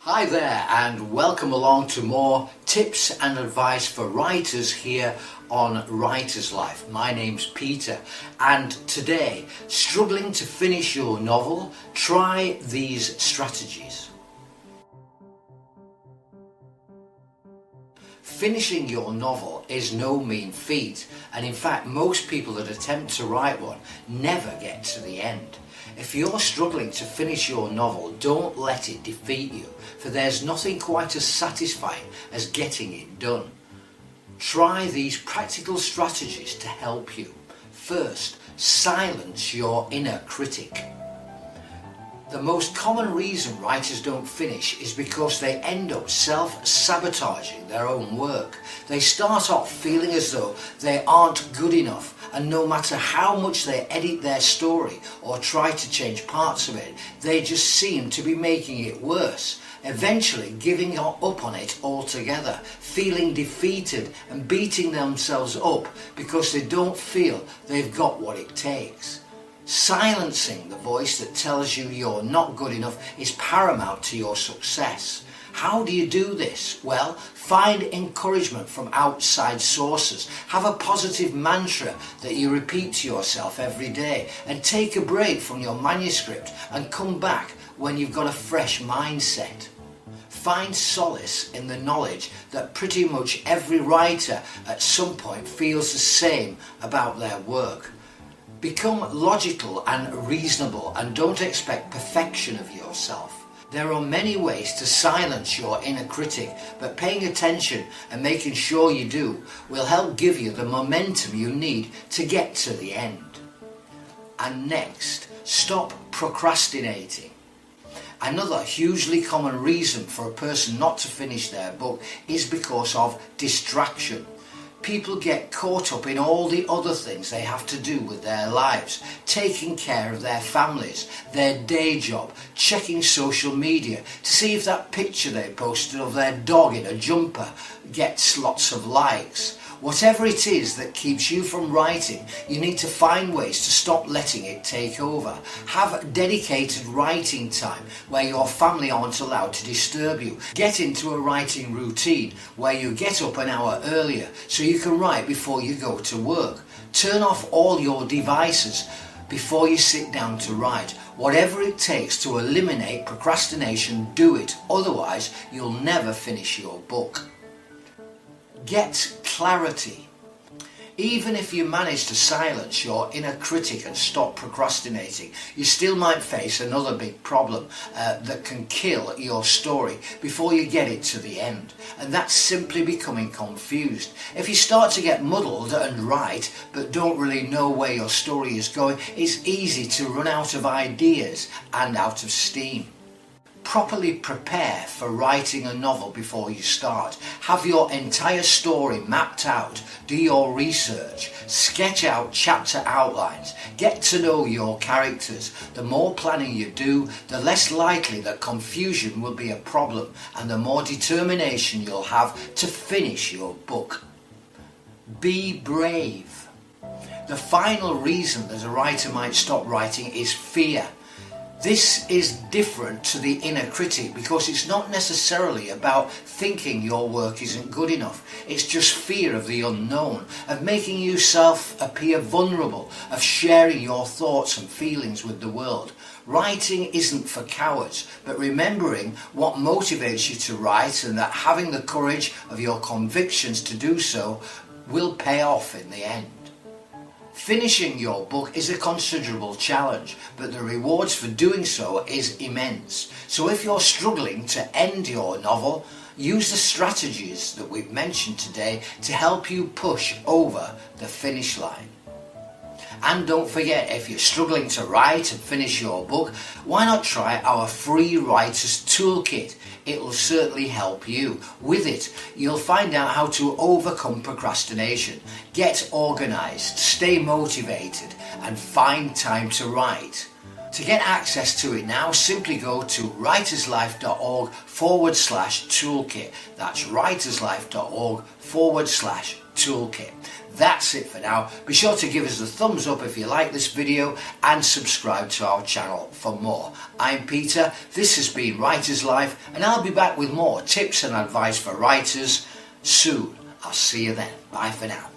Hi there and welcome along to more tips and advice for writers here on Writer's Life. My name's Peter and today, struggling to finish your novel? Try these strategies. Finishing your novel is no mean feat, and in fact most people that attempt to write one never get to the end. If you're struggling to finish your novel, don't let it defeat you, for there's nothing quite as satisfying as getting it done. Try these practical strategies to help you. First, silence your inner critic. The most common reason writers don't finish is because they end up self-sabotaging their own work. They start off feeling as though they aren't good enough, and no matter how much they edit their story or try to change parts of it, they just seem to be making it worse, eventually giving up on it altogether, feeling defeated and beating themselves up because they don't feel they've got what it takes. Silencing the voice that tells you you're not good enough is paramount to your success. How do you do this? Well, find encouragement from outside sources. Have a positive mantra that you repeat to yourself every day, and take a break from your manuscript and come back when you've got a fresh mindset. Find solace in the knowledge that pretty much every writer at some point feels the same about their work. Become logical and reasonable and don't expect perfection of yourself. There are many ways to silence your inner critic, but paying attention and making sure you do will help give you the momentum you need to get to the end. And next, stop procrastinating. Another hugely common reason for a person not to finish their book is because of distraction. People get caught up in all the other things they have to do with their lives, taking care of their families, their day job, checking social media to see if that picture they posted of their dog in a jumper gets lots of likes. Whatever it is that keeps you from writing, you need to find ways to stop letting it take over. Have dedicated writing time where your family aren't allowed to disturb you. Get into a writing routine where you get up an hour earlier so you can write before you go to work. Turn off all your devices before you sit down to write. Whatever it takes to eliminate procrastination, do it. Otherwise, you'll never finish your book. Get clarity. Even if you manage to silence your inner critic and stop procrastinating, you still might face another big problem that can kill your story before you get it to the end, and that's simply becoming confused. If you start to get muddled and write but don't really know where your story is going, it's easy to run out of ideas and out of steam. Properly prepare for writing a novel before you start. Have your entire story mapped out, do your research, sketch out chapter outlines, get to know your characters. The more planning you do, the less likely that confusion will be a problem and the more determination you'll have to finish your book. Be brave. The final reason that a writer might stop writing is fear. This is different to the inner critic because it's not necessarily about thinking your work isn't good enough. It's just fear of the unknown, of making yourself appear vulnerable, of sharing your thoughts and feelings with the world. Writing isn't for cowards, but remembering what motivates you to write and that having the courage of your convictions to do so will pay off in the end. Finishing your book is a considerable challenge, but the rewards for doing so is immense. So if you're struggling to end your novel, use the strategies that we've mentioned today to help you push over the finish line. And don't forget, if you're struggling to write and finish your book, why not try our free Writer's Toolkit? It will certainly help you. With it, you'll find out how to overcome procrastination, get organised, stay motivated, and find time to write. To get access to it now, simply go to writerslife.org/toolkit. That's writerslife.org/toolkit. That's it for now. Be sure to give us a thumbs up if you like this video and subscribe to our channel for more. I'm Peter, this has been Writer's Life, and I'll be back with more tips and advice for writers soon. I'll see you then. Bye for now.